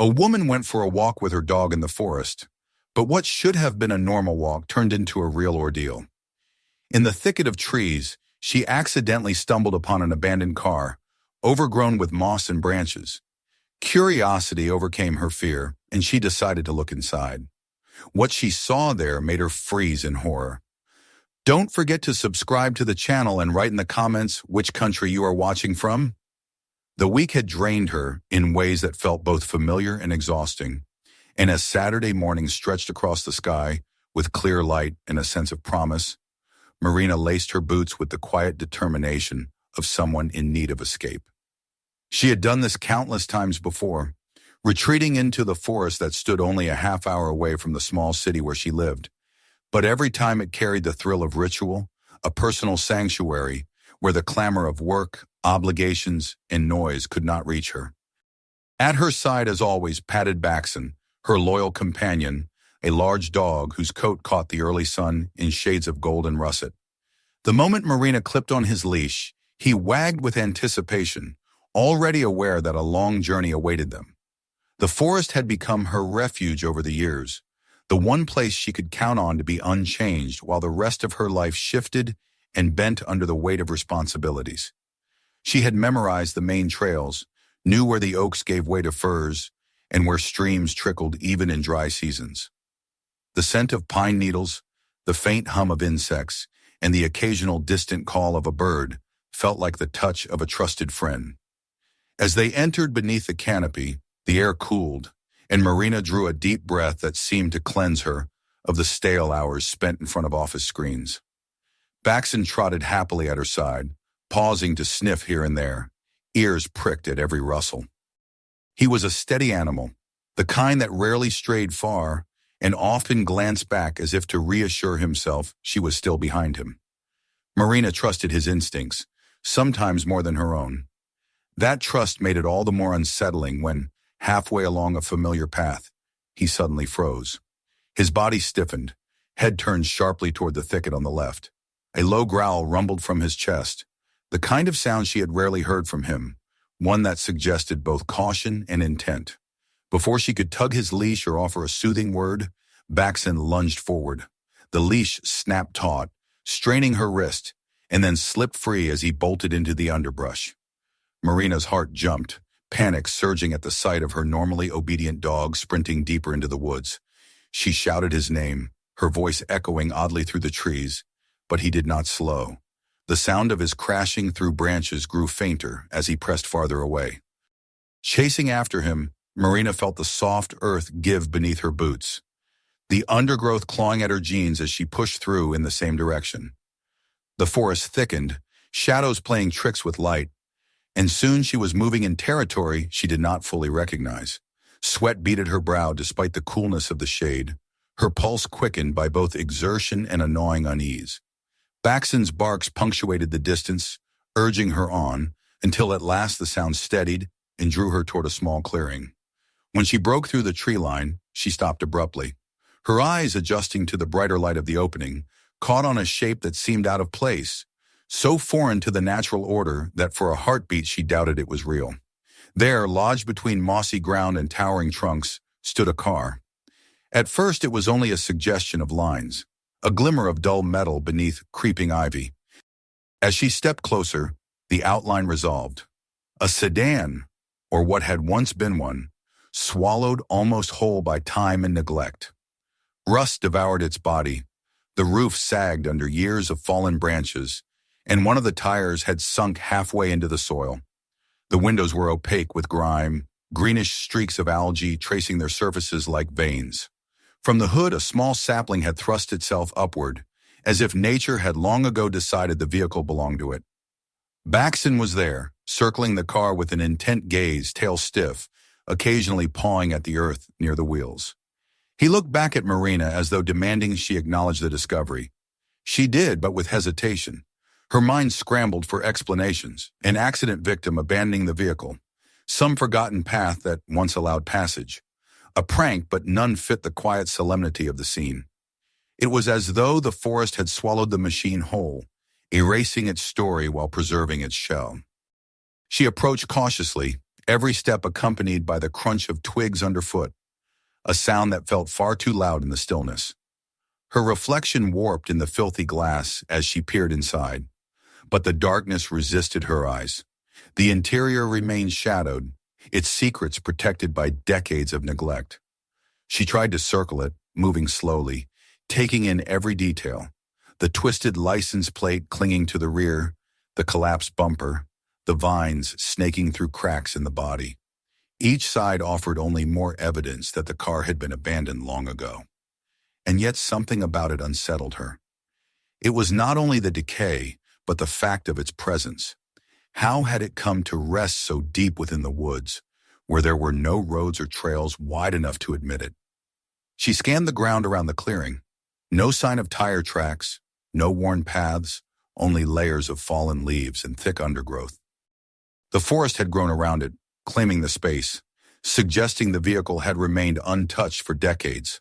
A woman went for a walk with her dog in the forest, but what should have been a normal walk turned into a real ordeal. In the thicket of trees, she accidentally stumbled upon an abandoned car, overgrown with moss and branches. Curiosity overcame her fear, and she decided to look inside. What she saw there made her freeze in horror. Don't forget to subscribe to the channel and write in the comments which country you are watching from. The week had drained her in ways that felt both familiar and exhausting, and as Saturday morning stretched across the sky with clear light and a sense of promise, Marina laced her boots with the quiet determination of someone in need of escape. She had done this countless times before, retreating into the forest that stood only a half-hour away from the small city where she lived. But every time it carried the thrill of ritual, a personal sanctuary where the clamor of work, obligations, and noise could not reach her. At her side, as always, padded Baxon, her loyal companion, a large dog whose coat caught the early sun in shades of gold and russet. The moment Marina clipped on his leash, he wagged with anticipation, already aware that a long journey awaited them. The forest had become her refuge over the years, the one place she could count on to be unchanged while the rest of her life shifted and bent under the weight of responsibilities. She had memorized the main trails, knew where the oaks gave way to firs, and where streams trickled even in dry seasons. The scent of pine needles, the faint hum of insects, and the occasional distant call of a bird felt like the touch of a trusted friend. As they entered beneath the canopy, the air cooled, and Marina drew a deep breath that seemed to cleanse her of the stale hours spent in front of office screens. Baxon trotted happily at her side, pausing to sniff here and there, ears pricked at every rustle. He was a steady animal, the kind that rarely strayed far and often glanced back as if to reassure himself she was still behind him. Marina trusted his instincts, sometimes more than her own. That trust made it all the more unsettling when, halfway along a familiar path, he suddenly froze. His body stiffened, head turned sharply toward the thicket on the left. A low growl rumbled from his chest, the kind of sound she had rarely heard from him, one that suggested both caution and intent. Before she could tug his leash or offer a soothing word, Baxon lunged forward. The leash snapped taut, straining her wrist, and then slipped free as he bolted into the underbrush. Marina's heart jumped, panic surging at the sight of her normally obedient dog sprinting deeper into the woods. She shouted his name, her voice echoing oddly through the trees, but he did not slow. The sound of his crashing through branches grew fainter as he pressed farther away. Chasing after him, Marina felt the soft earth give beneath her boots, the undergrowth clawing at her jeans as she pushed through in the same direction. The forest thickened, shadows playing tricks with light, and soon she was moving in territory she did not fully recognize. Sweat beaded her brow despite the coolness of the shade, her pulse quickened by both exertion and a gnawing unease. Baxon's barks punctuated the distance, urging her on, until at last the sound steadied and drew her toward a small clearing. When she broke through the tree line, she stopped abruptly. Her eyes, adjusting to the brighter light of the opening, caught on a shape that seemed out of place, so foreign to the natural order that for a heartbeat she doubted it was real. There, lodged between mossy ground and towering trunks, stood a car. At first it was only a suggestion of lines, a glimmer of dull metal beneath creeping ivy. As she stepped closer, the outline resolved. A sedan, or what had once been one, swallowed almost whole by time and neglect. Rust devoured its body, the roof sagged under years of fallen branches, and one of the tires had sunk halfway into the soil. The windows were opaque with grime, greenish streaks of algae tracing their surfaces like veins. From the hood, a small sapling had thrust itself upward, as if nature had long ago decided the vehicle belonged to it. Baxon was there, circling the car with an intent gaze, tail stiff, occasionally pawing at the earth near the wheels. He looked back at Marina as though demanding she acknowledge the discovery. She did, but with hesitation. Her mind scrambled for explanations, an accident victim abandoning the vehicle, some forgotten path that once allowed passage. A prank, but none fit the quiet solemnity of the scene. It was as though the forest had swallowed the machine whole, erasing its story while preserving its shell. She approached cautiously, every step accompanied by the crunch of twigs underfoot, a sound that felt far too loud in the stillness. Her reflection warped in the filthy glass as she peered inside, but the darkness resisted her eyes. The interior remained shadowed, its secrets protected by decades of neglect. She tried to circle it, moving slowly, taking in every detail. The twisted license plate clinging to the rear, the collapsed bumper, the vines snaking through cracks in the body. Each side offered only more evidence that the car had been abandoned long ago. And yet something about it unsettled her. It was not only the decay, but the fact of its presence. How had it come to rest so deep within the woods, where there were no roads or trails wide enough to admit it? She scanned the ground around the clearing. No sign of tire tracks, no worn paths, only layers of fallen leaves and thick undergrowth. The forest had grown around it, claiming the space, suggesting the vehicle had remained untouched for decades.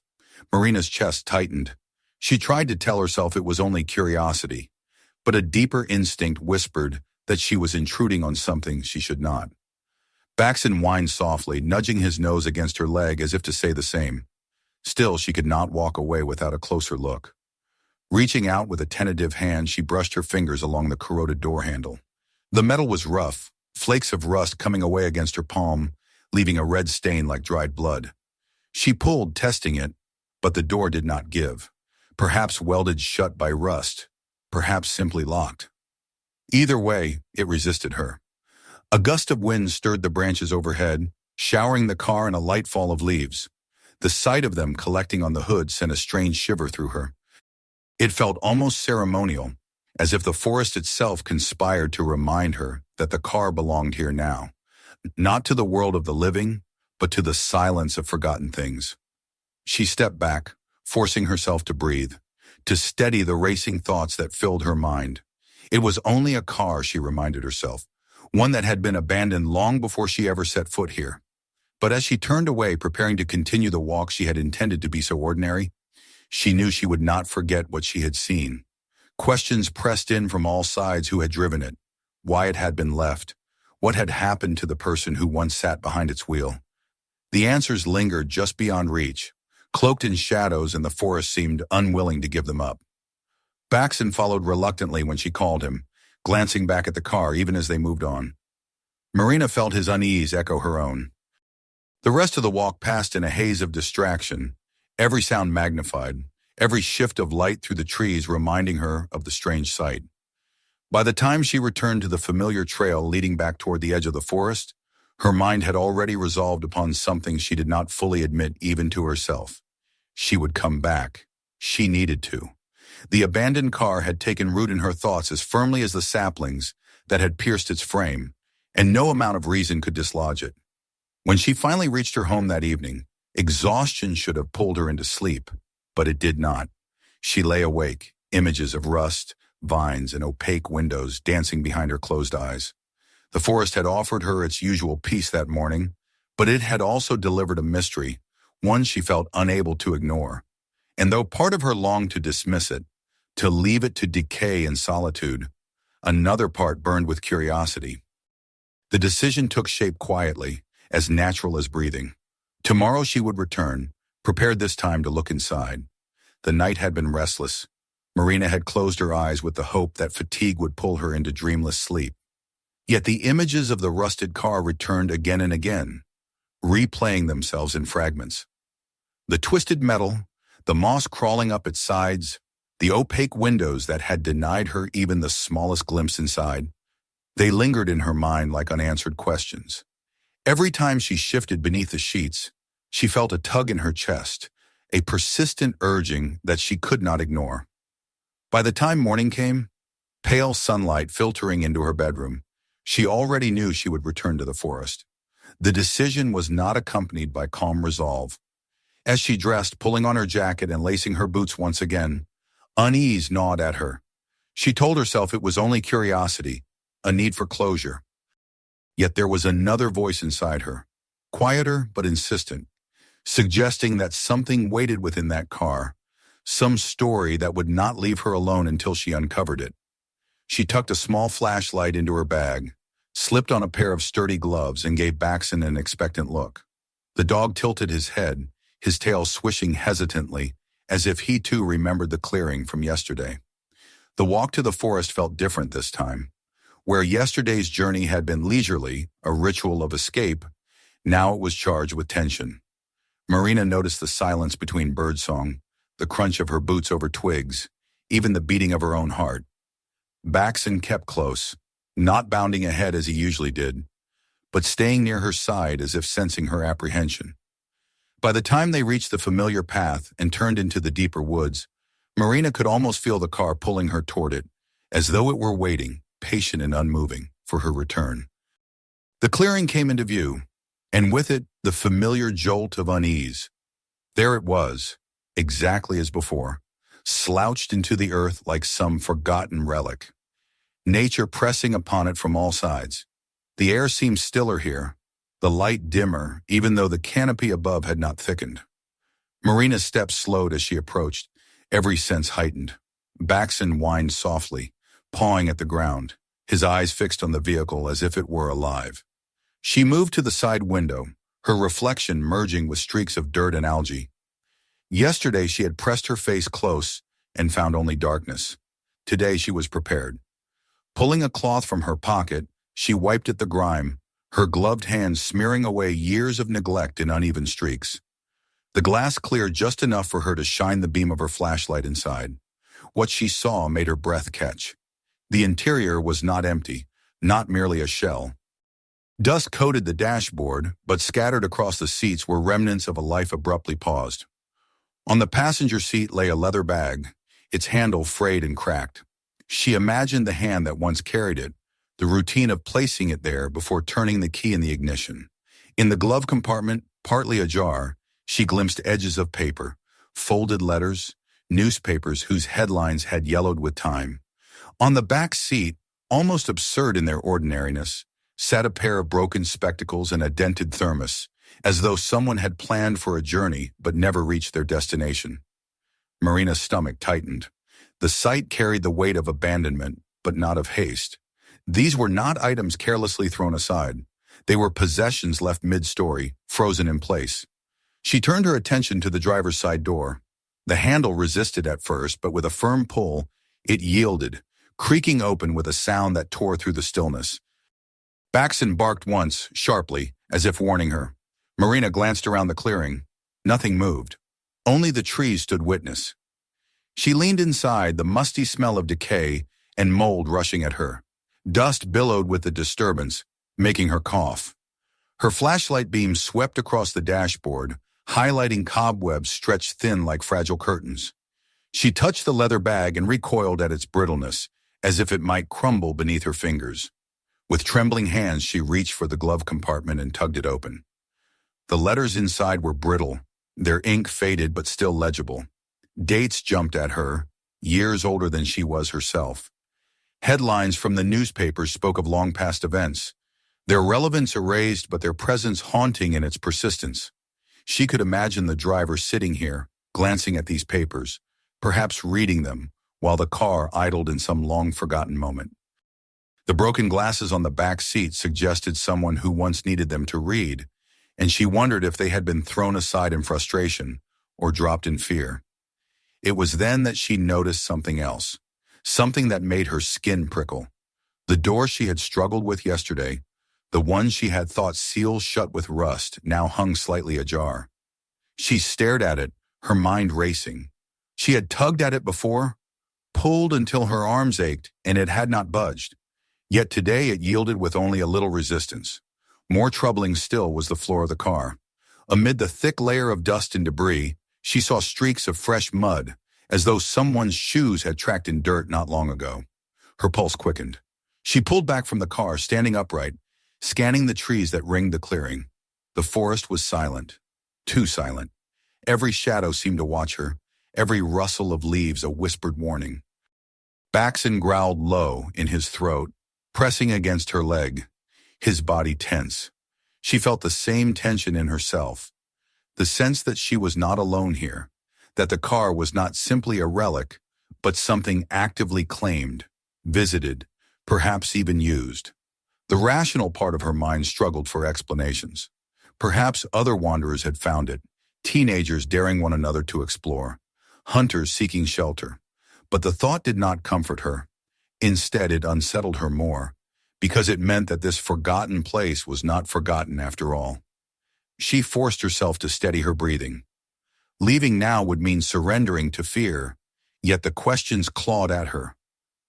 Marina's chest tightened. She tried to tell herself it was only curiosity, but a deeper instinct whispered that she was intruding on something she should not. Baxton whined softly, nudging his nose against her leg as if to say the same. Still, she could not walk away without a closer look. Reaching out with a tentative hand, she brushed her fingers along the corroded door handle. The metal was rough, flakes of rust coming away against her palm, leaving a red stain like dried blood. She pulled, testing it, but the door did not give. Perhaps welded shut by rust, perhaps simply locked. Either way, it resisted her. A gust of wind stirred the branches overhead, showering the car in a light fall of leaves. The sight of them collecting on the hood sent a strange shiver through her. It felt almost ceremonial, as if the forest itself conspired to remind her that the car belonged here now, not to the world of the living, but to the silence of forgotten things. She stepped back, forcing herself to breathe, to steady the racing thoughts that filled her mind. It was only a car, she reminded herself, one that had been abandoned long before she ever set foot here. But as she turned away, preparing to continue the walk she had intended to be so ordinary, she knew she would not forget what she had seen. Questions pressed in from all sides: who had driven it, why it had been left, what had happened to the person who once sat behind its wheel. The answers lingered just beyond reach, cloaked in shadows, and the forest seemed unwilling to give them up. Baxton followed reluctantly when she called him, glancing back at the car even as they moved on. Marina felt his unease echo her own. The rest of the walk passed in a haze of distraction, every sound magnified, every shift of light through the trees reminding her of the strange sight. By the time she returned to the familiar trail leading back toward the edge of the forest, her mind had already resolved upon something she did not fully admit even to herself. She would come back. She needed to. The abandoned car had taken root in her thoughts as firmly as the saplings that had pierced its frame, and no amount of reason could dislodge it. When she finally reached her home that evening, exhaustion should have pulled her into sleep, but it did not. She lay awake, images of rust, vines, and opaque windows dancing behind her closed eyes. The forest had offered her its usual peace that morning, but it had also delivered a mystery, one she felt unable to ignore. And though part of her longed to dismiss it, to leave it to decay in solitude, another part burned with curiosity. The decision took shape quietly, as natural as breathing. Tomorrow she would return, prepared this time to look inside. The night had been restless. Marina had closed her eyes with the hope that fatigue would pull her into dreamless sleep. Yet the images of the rusted car returned again and again, replaying themselves in fragments. The twisted metal, the moss crawling up its sides, the opaque windows that had denied her even the smallest glimpse inside, they lingered in her mind like unanswered questions. Every time she shifted beneath the sheets, she felt a tug in her chest, a persistent urging that she could not ignore. By the time morning came, pale sunlight filtering into her bedroom, she already knew she would return to the forest. The decision was not accompanied by calm resolve. As she dressed, pulling on her jacket and lacing her boots once again, unease gnawed at her. She told herself it was only curiosity, a need for closure. Yet there was another voice inside her, quieter but insistent, suggesting that something waited within that car, some story that would not leave her alone until she uncovered it. She tucked a small flashlight into her bag, slipped on a pair of sturdy gloves, and gave Baxon an expectant look. The dog tilted his head, his tail swishing hesitantly, as if he too remembered the clearing from yesterday. The walk to the forest felt different this time. Where yesterday's journey had been leisurely, a ritual of escape, now it was charged with tension. Marina noticed the silence between birdsong, the crunch of her boots over twigs, even the beating of her own heart. Baxon kept close, not bounding ahead as he usually did, but staying near her side as if sensing her apprehension. By the time they reached the familiar path and turned into the deeper woods, Marina could almost feel the car pulling her toward it, as though it were waiting, patient and unmoving, for her return. The clearing came into view, and with it, the familiar jolt of unease. There it was, exactly as before, slouched into the earth like some forgotten relic. Nature pressing upon it from all sides. The air seemed stiller here, the light dimmer, even though the canopy above had not thickened. Marina's steps slowed as she approached, every sense heightened. Baxon whined softly, pawing at the ground, his eyes fixed on the vehicle as if it were alive. She moved to the side window, her reflection merging with streaks of dirt and algae. Yesterday she had pressed her face close and found only darkness. Today she was prepared. Pulling a cloth from her pocket, she wiped at the grime, her gloved hands smearing away years of neglect in uneven streaks. The glass cleared just enough for her to shine the beam of her flashlight inside. What she saw made her breath catch. The interior was not empty, not merely a shell. Dust coated the dashboard, but scattered across the seats were remnants of a life abruptly paused. On the passenger seat lay a leather bag, its handle frayed and cracked. She imagined the hand that once carried it, the routine of placing it there before turning the key in the ignition. In the glove compartment, partly ajar, she glimpsed edges of paper, folded letters, newspapers whose headlines had yellowed with time. On the back seat, almost absurd in their ordinariness, sat a pair of broken spectacles and a dented thermos, as though someone had planned for a journey but never reached their destination. Marina's stomach tightened. The sight carried the weight of abandonment, but not of haste. These were not items carelessly thrown aside. They were possessions left mid-story, frozen in place. She turned her attention to the driver's side door. The handle resisted at first, but with a firm pull, it yielded, creaking open with a sound that tore through the stillness. Baxon barked once, sharply, as if warning her. Marina glanced around the clearing. Nothing moved. Only the trees stood witness. She leaned inside, the musty smell of decay and mold rushing at her. Dust billowed with the disturbance, making her cough. Her flashlight beam swept across the dashboard, highlighting cobwebs stretched thin like fragile curtains. She touched the leather bag and recoiled at its brittleness, as if it might crumble beneath her fingers. With trembling hands, she reached for the glove compartment and tugged it open. The letters inside were brittle, their ink faded but still legible. Dates jumped at her, years older than she was herself. Headlines from the newspapers spoke of long-past events, their relevance erased but their presence haunting in its persistence. She could imagine the driver sitting here, glancing at these papers, perhaps reading them, while the car idled in some long-forgotten moment. The broken glasses on the back seat suggested someone who once needed them to read, and she wondered if they had been thrown aside in frustration or dropped in fear. It was then that she noticed something else, something that made her skin prickle. The door she had struggled with yesterday, the one she had thought sealed shut with rust, now hung slightly ajar. She stared at it, her mind racing. She had tugged at it before, pulled until her arms ached, and it had not budged. Yet today it yielded with only a little resistance. More troubling still was the floor of the car. Amid the thick layer of dust and debris, she saw streaks of fresh mud, as though someone's shoes had tracked in dirt not long ago. Her pulse quickened. She pulled back from the car, standing upright, scanning the trees that ringed the clearing. The forest was silent, too silent. Every shadow seemed to watch her, every rustle of leaves a whispered warning. Baxon growled low in his throat, pressing against her leg, his body tense. She felt the same tension in herself, the sense that she was not alone here, that the car was not simply a relic, but something actively claimed, visited, perhaps even used. The rational part of her mind struggled for explanations. Perhaps other wanderers had found it, teenagers daring one another to explore, hunters seeking shelter. But the thought did not comfort her. Instead, it unsettled her more, because it meant that this forgotten place was not forgotten after all. She forced herself to steady her breathing. Leaving now would mean surrendering to fear, yet the questions clawed at her.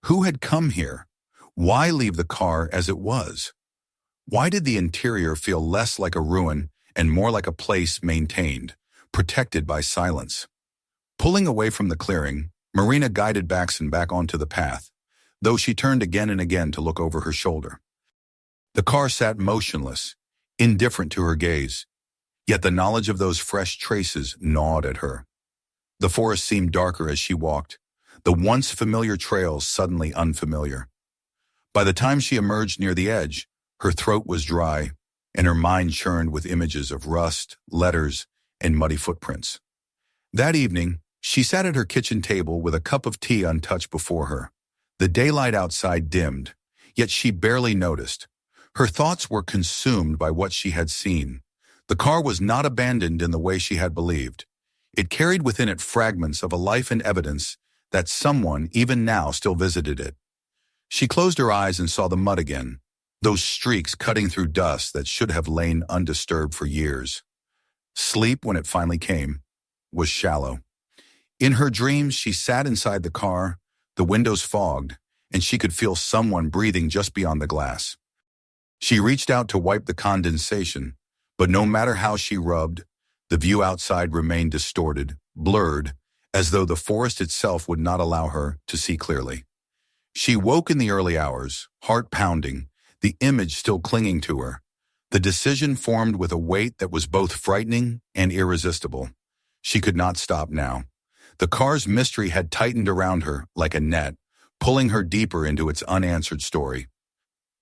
Who had come here? Why leave the car as it was? Why did the interior feel less like a ruin and more like a place maintained, protected by silence? Pulling away from the clearing, Marina guided Baxton back onto the path, though she turned again and again to look over her shoulder. The car sat motionless, indifferent to her gaze, yet the knowledge of those fresh traces gnawed at her. The forest seemed darker as she walked, the once familiar trails suddenly unfamiliar. By the time she emerged near the edge, her throat was dry, and her mind churned with images of rust, letters, and muddy footprints. That evening, she sat at her kitchen table with a cup of tea untouched before her. The daylight outside dimmed, yet she barely noticed. Her thoughts were consumed by what she had seen. The car was not abandoned in the way she had believed. It carried within it fragments of a life and evidence that someone, even now, still visited it. She closed her eyes and saw the mud again, those streaks cutting through dust that should have lain undisturbed for years. Sleep, when it finally came, was shallow. In her dreams, she sat inside the car, the windows fogged, and she could feel someone breathing just beyond the glass. She reached out to wipe the condensation, but no matter how she rubbed, the view outside remained distorted, blurred, as though the forest itself would not allow her to see clearly. She woke in the early hours, heart pounding, the image still clinging to her. The decision formed with a weight that was both frightening and irresistible. She could not stop now. The car's mystery had tightened around her like a net, pulling her deeper into its unanswered story.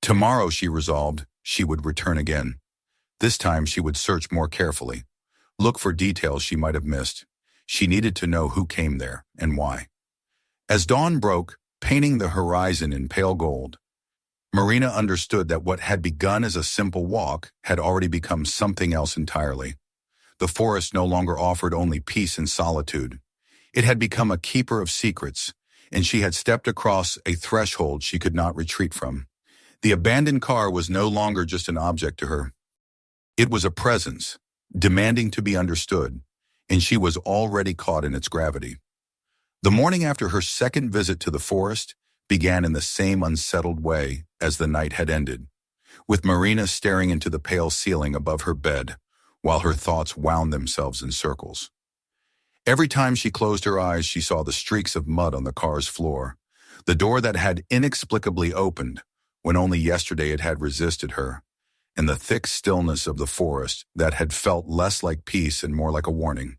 Tomorrow, she resolved, she would return again. This time she would search more carefully, look for details she might have missed. She needed to know who came there and why. As dawn broke, painting the horizon in pale gold, Marina understood that what had begun as a simple walk had already become something else entirely. The forest no longer offered only peace and solitude. It had become a keeper of secrets, and she had stepped across a threshold she could not retreat from. The abandoned car was no longer just an object to her. It was a presence, demanding to be understood, and she was already caught in its gravity. The morning after her second visit to the forest began in the same unsettled way as the night had ended, with Marina staring into the pale ceiling above her bed, while her thoughts wound themselves in circles. Every time she closed her eyes, she saw the streaks of mud on the car's floor, the door that had inexplicably opened when only yesterday it had resisted her, and the thick stillness of the forest that had felt less like peace and more like a warning.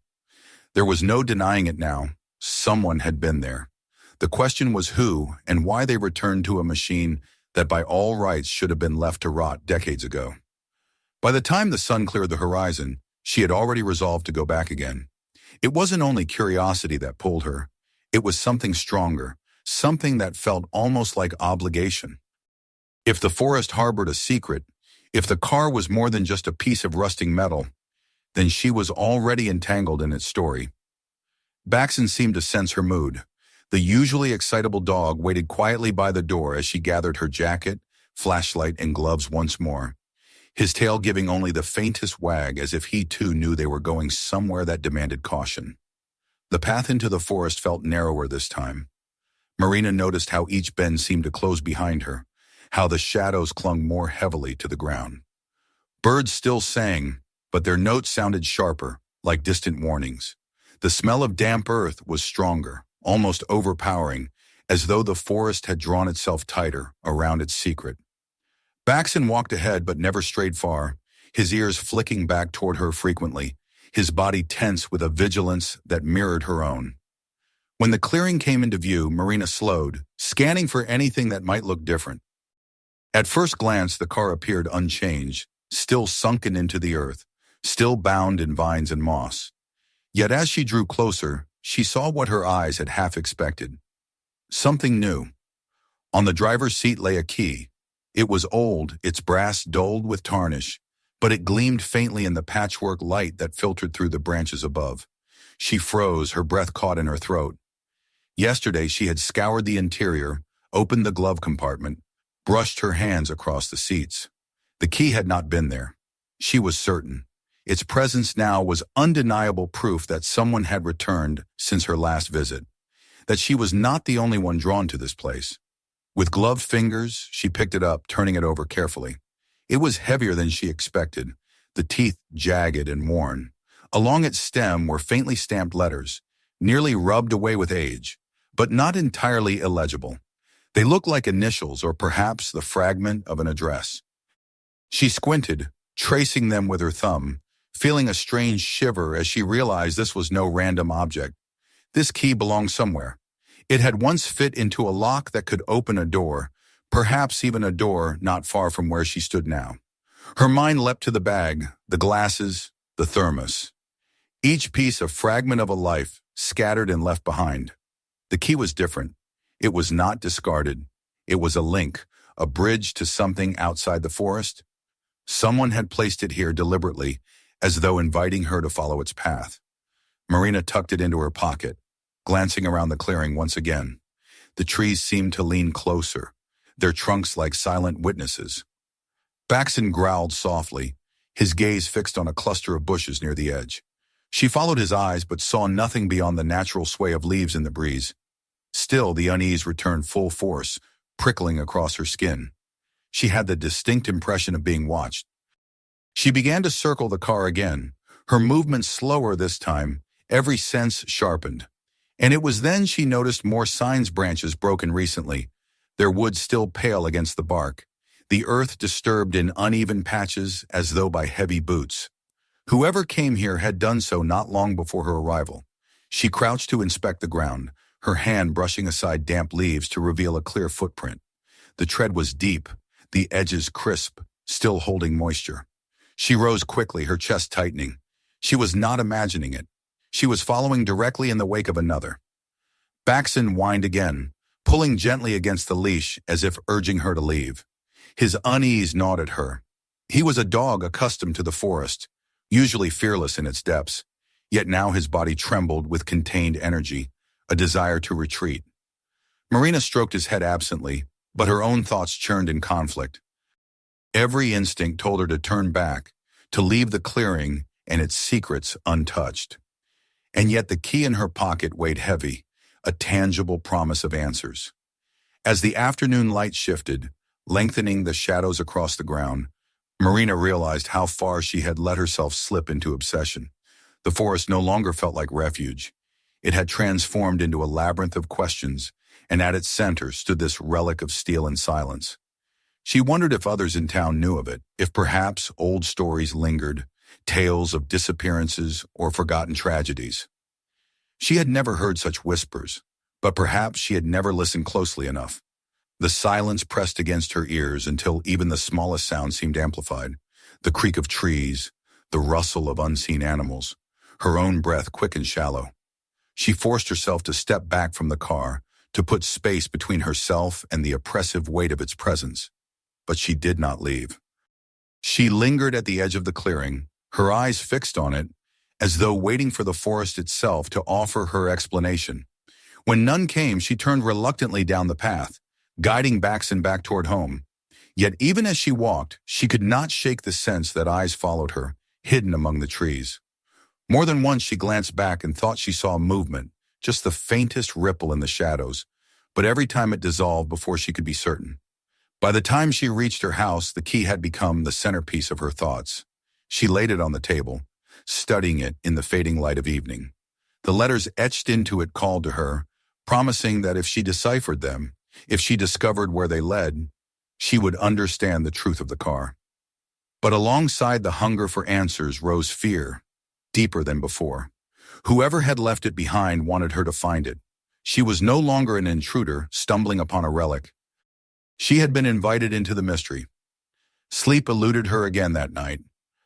There was no denying it now. Someone had been there. The question was who and why they returned to a machine that by all rights should have been left to rot decades ago. By the time the sun cleared the horizon, she had already resolved to go back again. It wasn't only curiosity that pulled her. It was something stronger, something that felt almost like obligation. If the forest harbored a secret, if the car was more than just a piece of rusting metal, then she was already entangled in its story. Baxton seemed to sense her mood. The usually excitable dog waited quietly by the door as she gathered her jacket, flashlight, and gloves once more, his tail giving only the faintest wag as if he too knew they were going somewhere that demanded caution. The path into the forest felt narrower this time. Marina noticed how each bend seemed to close behind her, how the shadows clung more heavily to the ground. Birds still sang, but their notes sounded sharper, like distant warnings. The smell of damp earth was stronger, almost overpowering, as though the forest had drawn itself tighter around its secret. Baxton walked ahead but never strayed far, his ears flicking back toward her frequently, his body tense with a vigilance that mirrored her own. When the clearing came into view, Marina slowed, scanning for anything that might look different. At first glance, the car appeared unchanged, still sunken into the earth, still bound in vines and moss. Yet as she drew closer, she saw what her eyes had half expected. Something new. On the driver's seat lay a key, It was old, its brass dulled with tarnish, but it gleamed faintly in the patchwork light that filtered through the branches above. She froze, her breath caught in her throat. Yesterday she had scoured the interior, opened the glove compartment, brushed her hands across the seats. The key had not been there. She was certain. Its presence now was undeniable proof that someone had returned since her last visit, that she was not the only one drawn to this place. With gloved fingers, she picked it up, turning it over carefully. It was heavier than she expected, the teeth jagged and worn. Along its stem were faintly stamped letters, nearly rubbed away with age, but not entirely illegible. They looked like initials or perhaps the fragment of an address. She squinted, tracing them with her thumb, feeling a strange shiver as she realized this was no random object. This key belonged somewhere. It had once fit into a lock that could open a door, perhaps even a door not far from where she stood now. Her mind leapt to the bag, the glasses, the thermos. Each piece a fragment of a life, scattered and left behind. The key was different. It was not discarded. It was a link, a bridge to something outside the forest. Someone had placed it here deliberately, as though inviting her to follow its path. Marina tucked it into her pocket, glancing around the clearing once again. The trees seemed to lean closer, their trunks like silent witnesses. Baxton growled softly, his gaze fixed on a cluster of bushes near the edge. She followed his eyes but saw nothing beyond the natural sway of leaves in the breeze. Still, the unease returned full force, prickling across her skin. She had the distinct impression of being watched. She began to circle the car again, her movements slower this time, every sense sharpened. And it was then she noticed more signs branches broken recently, their wood still pale against the bark, the earth disturbed in uneven patches as though by heavy boots. Whoever came here had done so not long before her arrival. She crouched to inspect the ground, her hand brushing aside damp leaves to reveal a clear footprint. The tread was deep, the edges crisp, still holding moisture. She rose quickly, her chest tightening. She was not imagining it. She was following directly in the wake of another. Baxton whined again, pulling gently against the leash as if urging her to leave. His unease gnawed at her. He was a dog accustomed to the forest, usually fearless in its depths, yet now his body trembled with contained energy, a desire to retreat. Marina stroked his head absently, but her own thoughts churned in conflict. Every instinct told her to turn back, to leave the clearing and its secrets untouched. And yet the key in her pocket weighed heavy, a tangible promise of answers. As the afternoon light shifted, lengthening the shadows across the ground, Marina realized how far she had let herself slip into obsession. The forest no longer felt like refuge. It had transformed into a labyrinth of questions, and at its center stood this relic of steel and silence. She wondered if others in town knew of it, if perhaps old stories lingered, tales of disappearances or forgotten tragedies. She had never heard such whispers, but perhaps she had never listened closely enough. The silence pressed against her ears until even the smallest sound seemed amplified. The creak of trees, the rustle of unseen animals, her own breath quick and shallow. She forced herself to step back from the car, to put space between herself and the oppressive weight of its presence. But she did not leave. She lingered at the edge of the clearing, her eyes fixed on it, as though waiting for the forest itself to offer her explanation. When none came, she turned reluctantly down the path, guiding Baxton back toward home. Yet even as she walked, she could not shake the sense that eyes followed her, hidden among the trees. More than once she glanced back and thought she saw movement, just the faintest ripple in the shadows, but every time it dissolved before she could be certain. By the time she reached her house, the key had become the centerpiece of her thoughts. She laid it on the table, studying it in the fading light of evening. The letters etched into it called to her, promising that if she deciphered them, if she discovered where they led, she would understand the truth of the car. But alongside the hunger for answers rose fear, deeper than before. Whoever had left it behind wanted her to find it. She was no longer an intruder stumbling upon a relic. She had been invited into the mystery. Sleep eluded her again that night.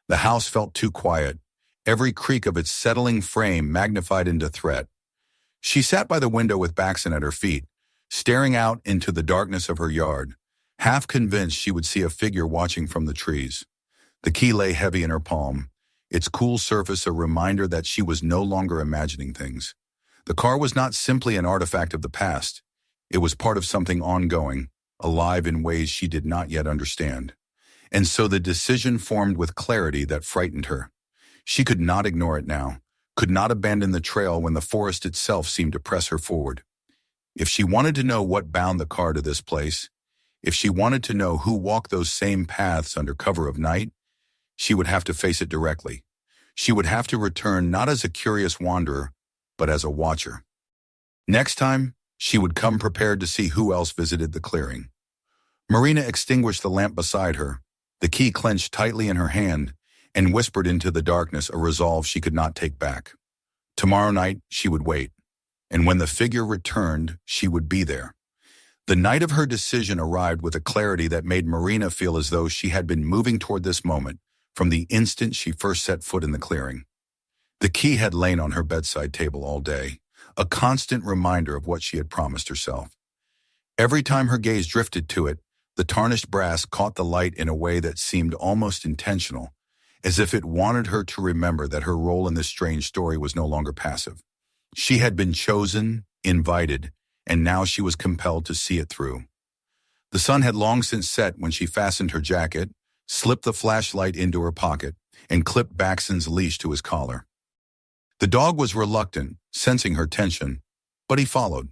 The house felt too quiet, every creak of its settling frame magnified into threat. She sat by the window with Baxton at her feet, staring out into the darkness of her yard, half convinced she would see a figure watching from the trees. The key lay heavy in her palm, its cool surface a reminder that she was no longer imagining things. The car was not simply an artifact of the past. It was part of something ongoing, alive in ways she did not yet understand. And so the decision formed with clarity that frightened her. She could not ignore it now, could not abandon the trail when the forest itself seemed to press her forward. If she wanted to know what bound the car to this place, if she wanted to know who walked those same paths under cover of night, she would have to face it directly. She would have to return not as a curious wanderer, but as a watcher. Next time, she would come prepared to see who else visited the clearing. Marina extinguished the lamp beside her, the key clenched tightly in her hand, and whispered into the darkness a resolve she could not take back. Tomorrow night, she would wait, and when the figure returned, she would be there. The night of her decision arrived with a clarity that made Marina feel as though she had been moving toward this moment from the instant she first set foot in the clearing. The key had lain on her bedside table all day, a constant reminder of what she had promised herself. Every time her gaze drifted to it, the tarnished brass caught the light in a way that seemed almost intentional, as if it wanted her to remember that her role in this strange story was no longer passive. She had been chosen, invited, and now she was compelled to see it through. The sun had long since set when she fastened her jacket, slipped the flashlight into her pocket, and clipped Baxton's leash to his collar. The dog was reluctant, sensing her tension, but he followed.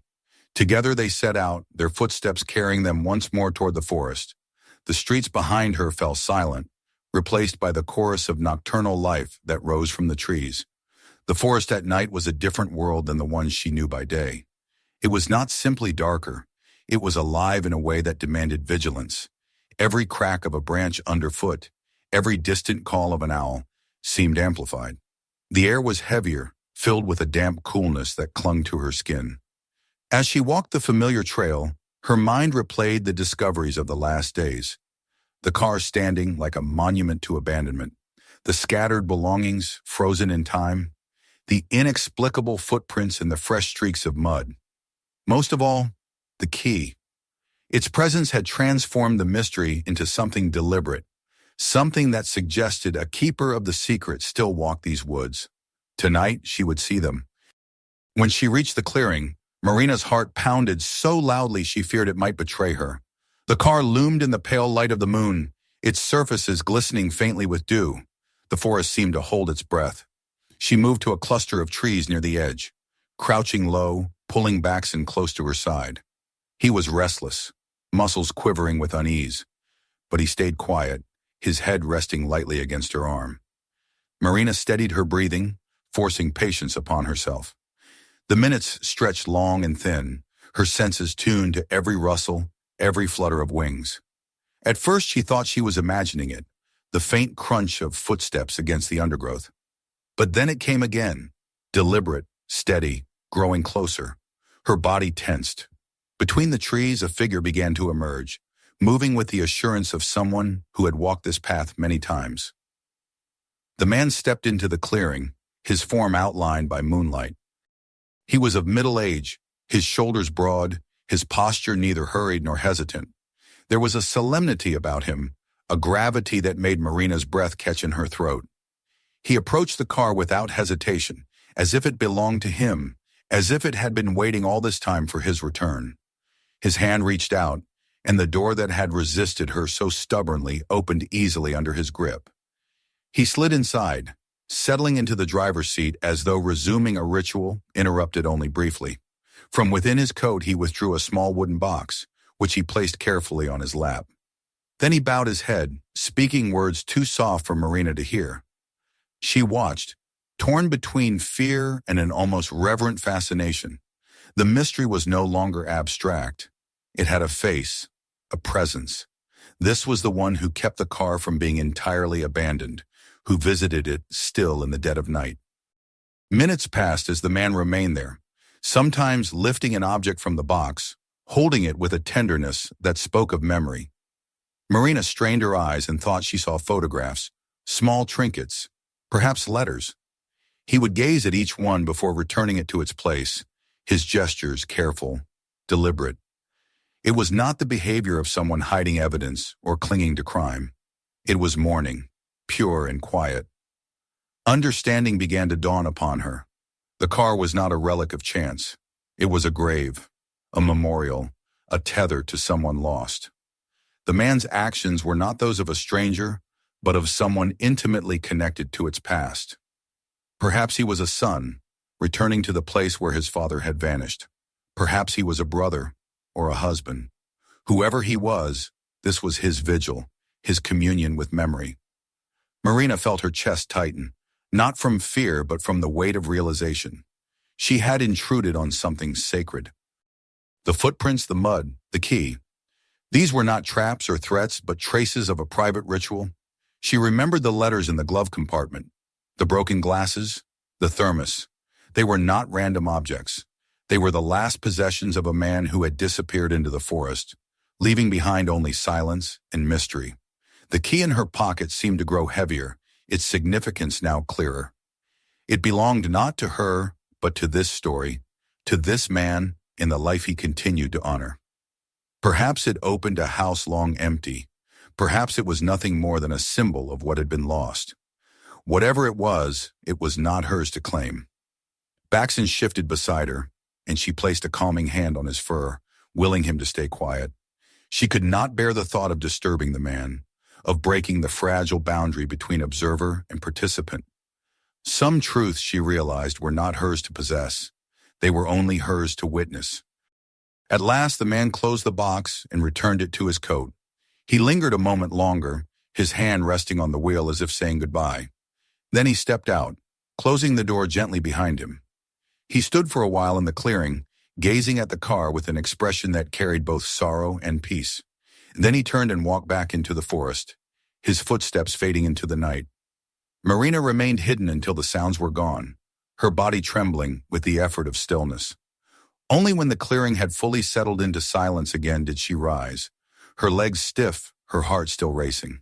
Together they set out, their footsteps carrying them once more toward the forest. The streets behind her fell silent, replaced by the chorus of nocturnal life that rose from the trees. The forest at night was a different world than the one she knew by day. It was not simply darker, it was alive in a way that demanded vigilance. Every crack of a branch underfoot, every distant call of an owl, seemed amplified. The air was heavier, filled with a damp coolness that clung to her skin. As she walked the familiar trail, her mind replayed the discoveries of the last days. The car standing like a monument to abandonment, the scattered belongings frozen in time, the inexplicable footprints in the fresh streaks of mud. Most of all, the key. Its presence had transformed the mystery into something deliberate, something that suggested a keeper of the secret still walked these woods. Tonight, she would see them. When she reached the clearing, Marina's heart pounded so loudly she feared it might betray her. The car loomed in the pale light of the moon, its surfaces glistening faintly with dew. The forest seemed to hold its breath. She moved to a cluster of trees near the edge, crouching low, pulling Baxton close to her side. He was restless, muscles quivering with unease, but he stayed quiet, his head resting lightly against her arm. Marina steadied her breathing, forcing patience upon herself. The minutes stretched long and thin, her senses tuned to every rustle, every flutter of wings. At first she thought she was imagining it, the faint crunch of footsteps against the undergrowth. But then it came again, deliberate, steady, growing closer. Her body tensed. Between the trees, a figure began to emerge, moving with the assurance of someone who had walked this path many times. The man stepped into the clearing, his form outlined by moonlight. He was of middle age, his shoulders broad, his posture neither hurried nor hesitant. There was a solemnity about him, a gravity that made Marina's breath catch in her throat. He approached the car without hesitation, as if it belonged to him, as if it had been waiting all this time for his return. His hand reached out, and the door that had resisted her so stubbornly opened easily under his grip. He slid inside, settling into the driver's seat as though resuming a ritual interrupted only briefly. From within his coat he withdrew a small wooden box, which he placed carefully on his lap. Then he bowed his head, speaking words too soft for Marina to hear. She watched, torn between fear and an almost reverent fascination. The mystery was no longer abstract. It had a face, a presence. This was the one who kept the car from being entirely abandoned, who visited it still in the dead of night. Minutes passed as the man remained there, sometimes lifting an object from the box, holding it with a tenderness that spoke of memory. Marina strained her eyes and thought she saw photographs, small trinkets, perhaps letters. He would gaze at each one before returning it to its place, his gestures careful, deliberate. It was not the behavior of someone hiding evidence or clinging to crime. It was mourning, pure and quiet. Understanding began to dawn upon her. The car was not a relic of chance. It was a grave, a memorial, a tether to someone lost. The man's actions were not those of a stranger, but of someone intimately connected to its past. Perhaps he was a son, returning to the place where his father had vanished. Perhaps he was a brother or a husband. Whoever he was, this was his vigil, his communion with memory. Marina felt her chest tighten, not from fear but from the weight of realization. She had intruded on something sacred. The footprints, the mud, the key. These were not traps or threats but traces of a private ritual. She remembered the letters in the glove compartment, the broken glasses, the thermos. They were not random objects. They were the last possessions of a man who had disappeared into the forest, leaving behind only silence and mystery. The key in her pocket seemed to grow heavier, its significance now clearer. It belonged not to her, but to this story, to this man, in the life he continued to honor. Perhaps it opened a house long empty. Perhaps it was nothing more than a symbol of what had been lost. Whatever it was not hers to claim. Baxon shifted beside her, and she placed a calming hand on his fur, willing him to stay quiet. She could not bear the thought of disturbing the man, of breaking the fragile boundary between observer and participant. Some truths, she realized, were not hers to possess. They were only hers to witness. At last, the man closed the box and returned it to his coat. He lingered a moment longer, his hand resting on the wheel as if saying goodbye. Then he stepped out, closing the door gently behind him. He stood for a while in the clearing, gazing at the car with an expression that carried both sorrow and peace. Then he turned and walked back into the forest, his footsteps fading into the night. Marina remained hidden until the sounds were gone, her body trembling with the effort of stillness. Only when the clearing had fully settled into silence again did she rise, her legs stiff, her heart still racing.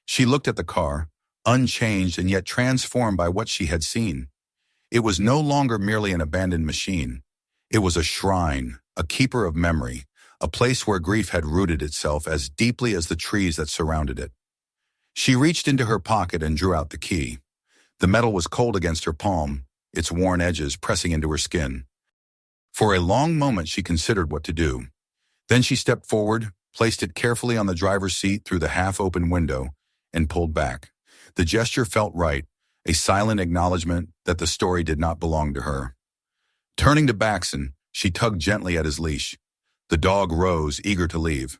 She looked at the car, unchanged and yet transformed by what she had seen. It was no longer merely an abandoned machine. It was a shrine, a keeper of memory, a place where grief had rooted itself as deeply as the trees that surrounded it. She reached into her pocket and drew out the key. The metal was cold against her palm, its worn edges pressing into her skin. For a long moment she considered what to do. Then she stepped forward, placed it carefully on the driver's seat through the half-open window, and pulled back. The gesture felt right, a silent acknowledgement that the story did not belong to her. Turning to Baxon, she tugged gently at his leash. The dog rose, eager to leave.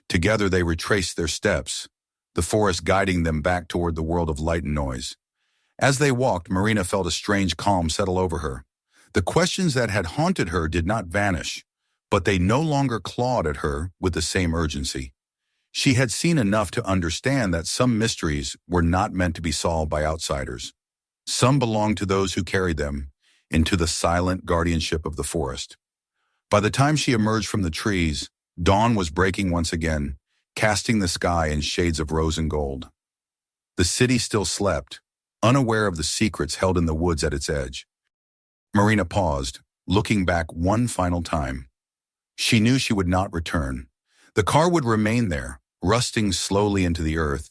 Together they retraced their steps, the forest guiding them back toward the world of light and noise. As they walked, Marina felt a strange calm settle over her. The questions that had haunted her did not vanish, but they no longer clawed at her with the same urgency. She had seen enough to understand that some mysteries were not meant to be solved by outsiders. Some belonged to those who carried them into the silent guardianship of the forest. By the time she emerged from the trees, dawn was breaking once again, casting the sky in shades of rose and gold. The city still slept, unaware of the secrets held in the woods at its edge. Marina paused, looking back one final time. She knew she would not return. The car would remain there, rusting slowly into the earth,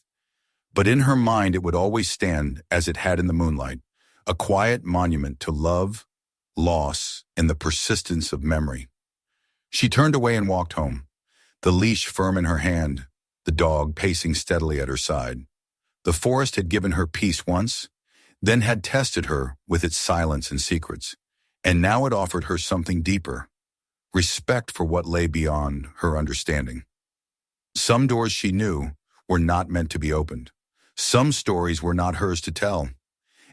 but in her mind it would always stand as it had in the moonlight, a quiet monument to love, loss, and the persistence of memory. She turned away and walked home, the leash firm in her hand, the dog pacing steadily at her side. The forest had given her peace once, then had tested her with its silence and secrets, and now it offered her something deeper, respect for what lay beyond her understanding. Some doors she knew were not meant to be opened. Some stories were not hers to tell.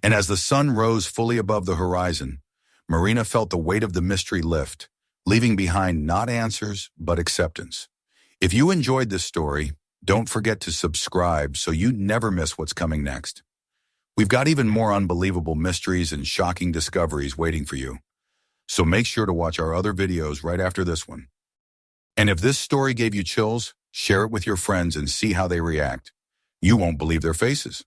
And as the sun rose fully above the horizon, Marina felt the weight of the mystery lift, leaving behind not answers, but acceptance. If you enjoyed this story, don't forget to subscribe so you never miss what's coming next. We've got even more unbelievable mysteries and shocking discoveries waiting for you. So make sure to watch our other videos right after this one. And if this story gave you chills, share it with your friends and see how they react. You won't believe their faces.